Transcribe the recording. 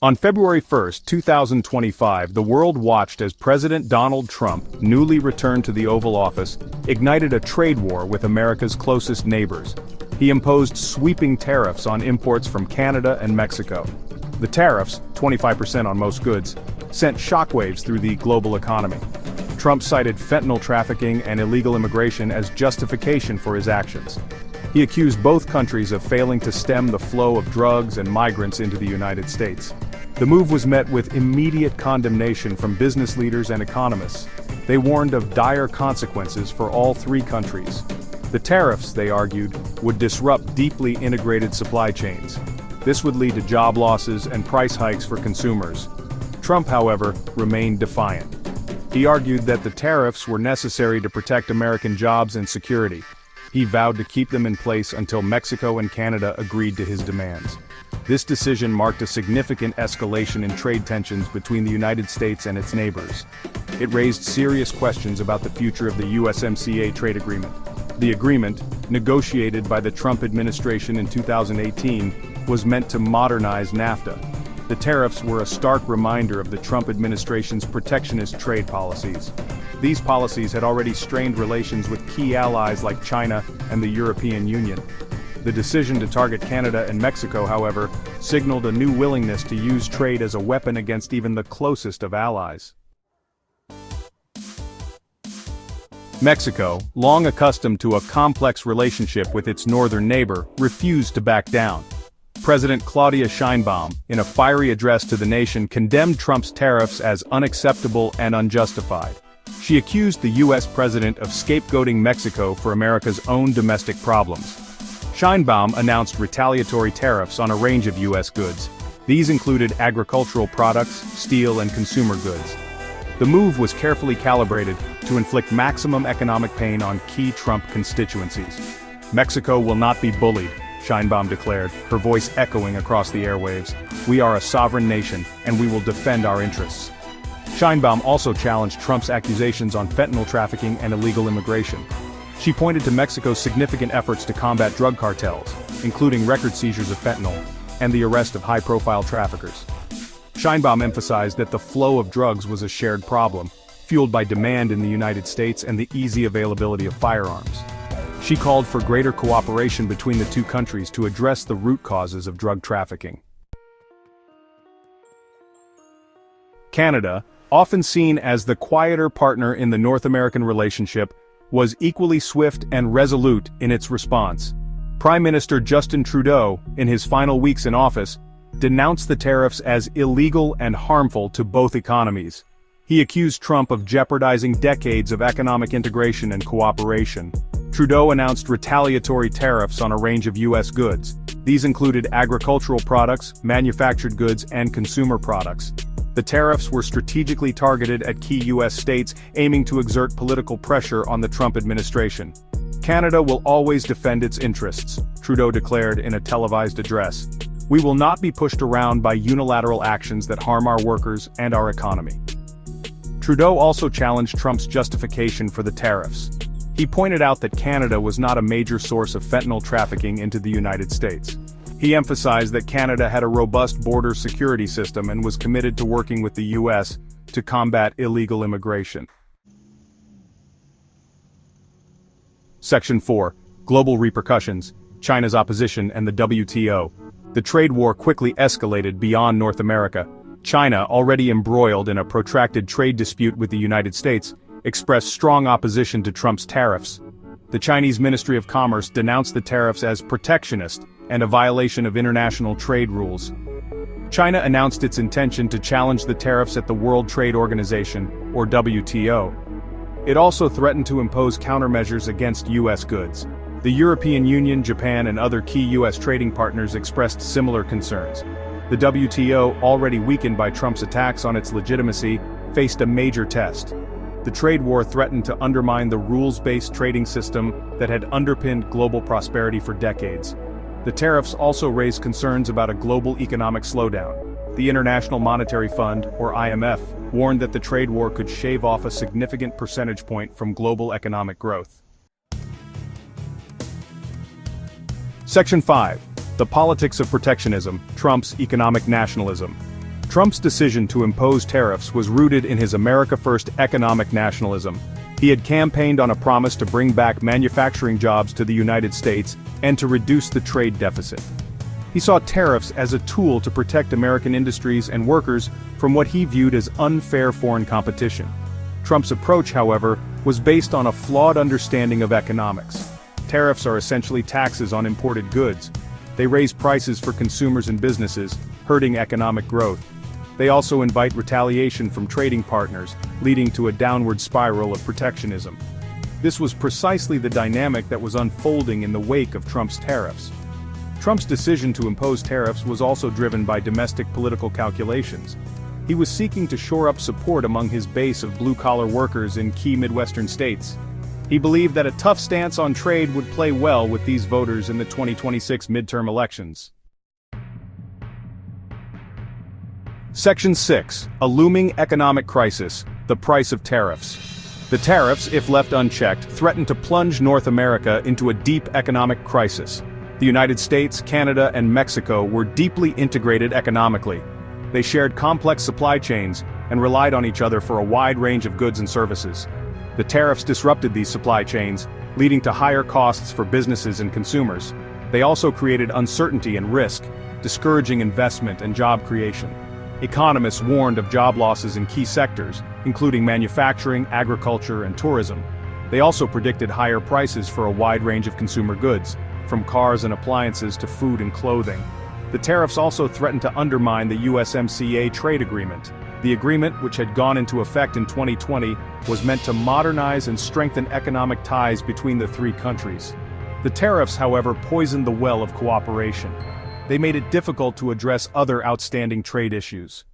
On February 1, 2025, the world watched as President Donald Trump, newly returned to the Oval Office, ignited a trade war with America's closest neighbors. He imposed sweeping tariffs on imports from Canada and Mexico. The tariffs, 25% on most goods, sent shockwaves through the global economy. Trump cited fentanyl trafficking and illegal immigration as justification for his actions. He accused both countries of failing to stem the flow of drugs and migrants into the United States. The move was met with immediate condemnation from business leaders and economists. They warned of dire consequences for all three countries. The tariffs, they argued, would disrupt deeply integrated supply chains. This would lead to job losses and price hikes for consumers. Trump, however, remained defiant. He argued that the tariffs were necessary to protect American jobs and security. He vowed to keep them in place until Mexico and Canada agreed to his demands. This decision marked a significant escalation in trade tensions between the United States and its neighbors. It raised serious questions about the future of the USMCA trade agreement. The agreement, negotiated by the Trump administration in 2018, was meant to modernize NAFTA. The tariffs were a stark reminder of the Trump administration's protectionist trade policies. These policies had already strained relations with key allies like China and the European Union. The decision to target Canada and Mexico, however, signaled a new willingness to use trade as a weapon against even the closest of allies. Mexico, long accustomed to a complex relationship with its northern neighbor, refused to back down. President Claudia Sheinbaum, in a fiery address to the nation, condemned Trump's tariffs as unacceptable and unjustified. She accused the U.S. president of scapegoating Mexico for America's own domestic problems. Sheinbaum announced retaliatory tariffs on a range of U.S. goods. These included agricultural products, steel, and consumer goods. The move was carefully calibrated to inflict maximum economic pain on key Trump constituencies. Mexico will not be bullied, Sheinbaum declared, her voice echoing across the airwaves. We are a sovereign nation, and we will defend our interests. Sheinbaum also challenged Trump's accusations on fentanyl trafficking and illegal immigration. She pointed to Mexico's significant efforts to combat drug cartels, including record seizures of fentanyl, and the arrest of high-profile traffickers. Sheinbaum emphasized that the flow of drugs was a shared problem, fueled by demand in the United States and the easy availability of firearms. She called for greater cooperation between the two countries to address the root causes of drug trafficking. Canada, often seen as the quieter partner in the North American relationship, was equally swift and resolute in its response. Prime Minister Justin Trudeau, in his final weeks in office, denounced the tariffs as illegal and harmful to both economies. He accused Trump of jeopardizing decades of economic integration and cooperation. Trudeau announced retaliatory tariffs on a range of U.S. goods. These included agricultural products, manufactured goods, and consumer products. The tariffs were strategically targeted at key U.S. states, aiming to exert political pressure on the Trump administration. Canada will always defend its interests, Trudeau declared in a televised address. We will not be pushed around by unilateral actions that harm our workers and our economy. Trudeau also challenged Trump's justification for the tariffs. He pointed out that Canada was not a major source of fentanyl trafficking into the United States. He emphasized that Canada had a robust border security system and was committed to working with the U.S. to combat illegal immigration. Section 4. Global repercussions, China's opposition and the WTO. The trade war quickly escalated beyond North America. China, already embroiled in a protracted trade dispute with the United States, expressed strong opposition to Trump's tariffs. The Chinese Ministry of Commerce denounced the tariffs as protectionist and a violation of international trade rules. China announced its intention to challenge the tariffs at the World Trade Organization, or WTO. It also threatened to impose countermeasures against U.S. goods. The European Union, Japan, and other key U.S. trading partners expressed similar concerns. The WTO, already weakened by Trump's attacks on its legitimacy, faced a major test. The trade war threatened to undermine the rules-based trading system that had underpinned global prosperity for decades. The tariffs also raised concerns about a global economic slowdown. The International Monetary Fund, or IMF, warned that the trade war could shave off a significant percentage point from global economic growth. Section 5. The politics of protectionism, Trump's economic nationalism. Trump's decision to impose tariffs was rooted in his America First economic nationalism. He had campaigned on a promise to bring back manufacturing jobs to the United States and to reduce the trade deficit. He saw tariffs as a tool to protect American industries and workers from what he viewed as unfair foreign competition. Trump's approach, however, was based on a flawed understanding of economics. Tariffs are essentially taxes on imported goods. They raise prices for consumers and businesses, hurting economic growth. They also invite retaliation from trading partners, leading to a downward spiral of protectionism. This was precisely the dynamic that was unfolding in the wake of Trump's tariffs. Trump's decision to impose tariffs was also driven by domestic political calculations. He was seeking to shore up support among his base of blue-collar workers in key Midwestern states. He believed that a tough stance on trade would play well with these voters in the 2026 midterm elections. Section 6. A looming economic crisis, the price of tariffs. The tariffs, if left unchecked, threaten to plunge North America into a deep economic crisis. The United States, Canada, and Mexico were deeply integrated economically. They shared complex supply chains and relied on each other for a wide range of goods and services. The tariffs disrupted these supply chains, leading to higher costs for businesses and consumers. They also created uncertainty and risk, discouraging investment and job creation. Economists warned of job losses in key sectors, including manufacturing, agriculture, and tourism. They also predicted higher prices for a wide range of consumer goods, from cars and appliances to food and clothing. The tariffs also threatened to undermine the USMCA trade agreement. The agreement, which had gone into effect in 2020, was meant to modernize and strengthen economic ties between the three countries. The tariffs, however, poisoned the well of cooperation. They made it difficult to address other outstanding trade issues.